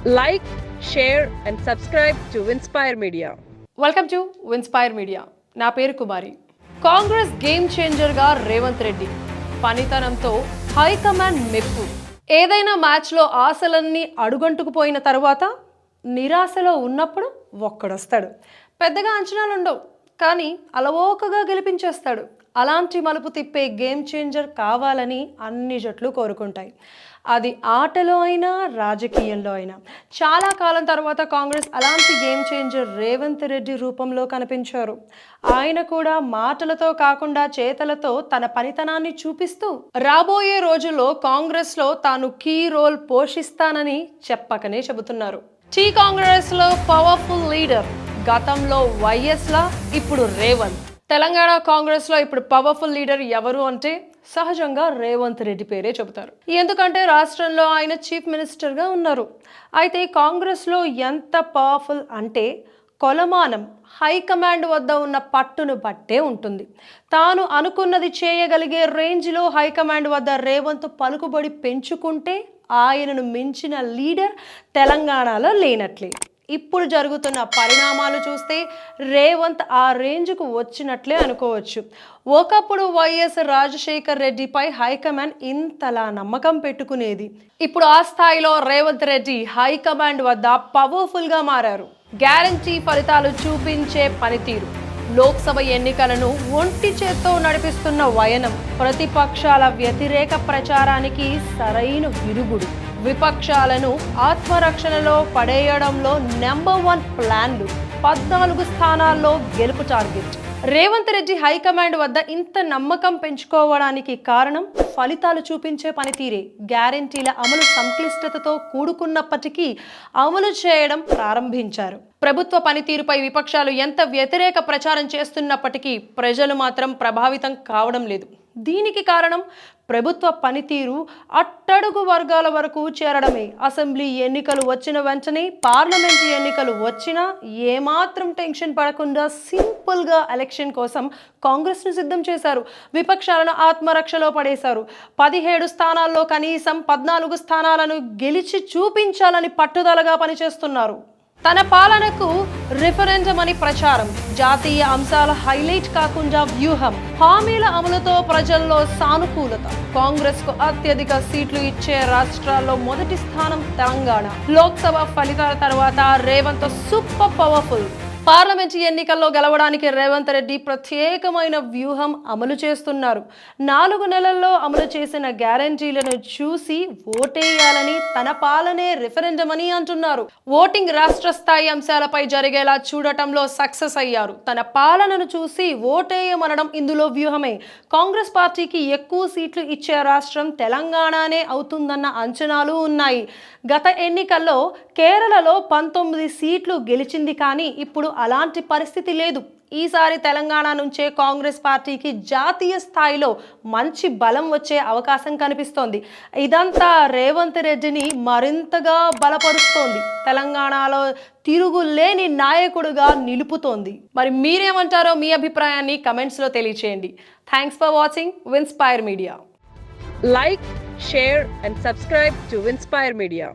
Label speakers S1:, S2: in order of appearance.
S1: Like, share and subscribe to Winspire Media.
S2: Welcome to Winspire media. నా పేరు Kumari. Congress game చేంజర్గా రేవంత్ రెడ్డి పనితనంతో హైకమాండ్ మెప్పు. ఏదైనా మ్యాచ్లో ఆశలన్నీ అడుగంటుకుపోయిన తర్వాత నిరాశలో ఉన్నప్పుడు ఒక్కడొస్తాడు. పెద్దగా అంచనాలు ఉండవు, కానీ అలవోకగా గెలిపించేస్తాడు. అలాంటి మలుపు తిప్పే గేమ్ చేంజర్ కావాలని అన్ని జట్లు కోరుకుంటాయి. అది ఆటలో అయినా రాజకీయంలో అయినా. చాలా కాలం తర్వాత కాంగ్రెస్ అలాంటి గేమ్ చేంజర్ రేవంత్ రెడ్డి రూపంలో కనిపించారు. ఆయన కూడా మాటలతో కాకుండా చేతలతో తన పనితనాన్ని చూపిస్తూ రాబోయే రోజుల్లో కాంగ్రెస్లో తాను కీ రోల్ పోషిస్తానని చెప్పకనే చెబుతున్నారు. టీ కాంగ్రెస్లో పవర్ఫుల్ లీడర్. గతంలో వైఎస్లా, ఇప్పుడు రేవంత్. తెలంగాణ కాంగ్రెస్లో ఇప్పుడు పవర్ఫుల్ లీడర్ ఎవరు అంటే సహజంగా రేవంత్ రెడ్డి పేరే చెబుతారు. ఎందుకంటే రాష్ట్రంలో ఆయన చీఫ్ మినిస్టర్గా ఉన్నారు. అయితే కాంగ్రెస్లో ఎంత పవర్ఫుల్ అంటే కొలమానం హైకమాండ్ వద్ద ఉన్న పట్టును బట్టే ఉంటుంది. తాను అనుకున్నది చేయగలిగే రేంజ్లో హైకమాండ్ వద్ద రేవంత్ పలుకుబడి పెంచుకుంటే ఆయనను మించిన లీడర్ తెలంగాణలో లేనట్లే. ఇప్పుడు జరుగుతున్న పరిణామాలు చూస్తే రేవంత్ ఆ రేంజ్కు వచ్చినట్లే అనుకోవచ్చు. ఒకప్పుడు వైఎస్ రాజశేఖర్ రెడ్డిపై హైకమాండ్ ఇంతలా నమ్మకం పెట్టుకునేది. ఇప్పుడు ఆ స్థాయిలో రేవంత్ రెడ్డి హైకమాండ్ వద్ద పవర్ఫుల్గా మారారు. గ్యారంటీ ఫలితాలు చూపించే పనితీరు, లోక్సభ ఎన్నికలను ఒంటి చేత్తో నడిపిస్తున్న వయనం, ప్రతిపక్షాల వ్యతిరేక ప్రచారానికి సరైన విరుగుడు, విపక్షాలను ఆత్మరక్షణలో పడేయడంలో నెంబర్ 1 ప్లాన్లు, 14 స్థానాల్లో గెలుపు టార్గెట్. రేవంత్ రెడ్డి హైకమాండ్ వద్ద ఇంత నమ్మకం పెంచుకోవడానికి కారణం ఫలితాలు చూపించే పనితీరే. గ్యారంటీల అమలు సంక్లిష్టతతో కూడుకున్నప్పటికీ అమలు చేయడం ప్రారంభించారు. ప్రభుత్వ పనితీరుపై విపక్షాలు ఎంత వ్యతిరేక ప్రచారం చేస్తున్నప్పటికీ ప్రజలు మాత్రం ప్రభావితం కావడం లేదు. దీనికి కారణం ప్రభుత్వ పనితీరు అట్టడుగు వర్గాల వరకు చేరడమే. అసెంబ్లీ ఎన్నికలు వచ్చిన వెంటనే పార్లమెంటు ఎన్నికలు వచ్చినా ఏమాత్రం టెన్షన్ పడకుండా సింపుల్గా ఎలక్షన్ కోసం కాంగ్రెస్ను సిద్ధం చేశారు. విపక్షాలను ఆత్మరక్షలో పడేశారు. 17 స్థానాల్లో కనీసం 14 స్థానాలను గెలిచి చూపించాలని పట్టుదలగా పనిచేస్తున్నారు. తన పాలనకు రిఫరెండం అని ప్రచారం, జాతీయ అంశాల హైలైట్ కాకుండా వ్యూహం, హామీల అమలుతో ప్రజల్లో సానుకూలత. కాంగ్రెస్ కు అత్యధిక సీట్లు ఇచ్చే రాష్ట్రాల్లో మొదటి స్థానం తెలంగాణ. లోక్సభ ఫలితాల తర్వాత రేవంత్ సూపర్ పవర్ఫుల్. పార్లమెంట్ ఎన్నికల్లో గెలవడానికి రేవంత్ రెడ్డి ప్రత్యేకమైన వ్యూహం అమలు చేస్తున్నారు. 4 నెలల్లో అమలు చేసిన గ్యారంటీలను చూసి ఓటేయాలని, తన పాలనే రిఫరెండం అని అంటున్నారు. ఓటింగ్ రాష్ట్ర స్థాయి అంశాలపై జరిగేలా చూడటంలో సక్సెస్ అయ్యారు. తన పాలనను చూసి ఓటేయమనడం ఇందులో వ్యూహమే. కాంగ్రెస్ పార్టీకి ఎక్కువ సీట్లు ఇచ్చే రాష్ట్రం తెలంగాణనే అవుతుందన్న అంచనాలు ఉన్నాయి. గత ఎన్నికల్లో కేరళలో 19 సీట్లు గెలిచింది, కానీ ఇప్పుడు అలాంటి పరిస్థితి లేదు. ఈసారి తెలంగాణ నుంచే కాంగ్రెస్ పార్టీకి జాతీయ స్థాయిలో మంచి బలం వచ్చే అవకాశం కనిపిస్తోంది. ఇదంతా రేవంత్ రెడ్డిని మరింతగా బలపరుస్తోంది, తెలంగాణలో తిరుగులేని నాయకుడుగా నిలుపుతోంది. మరి మీరేమంటారో మీ అభిప్రాయాన్ని కమెంట్స్లో తెలియచేయండి. Thanks for watching Winspire media.
S1: Like, share and subscribe to Winspire Media.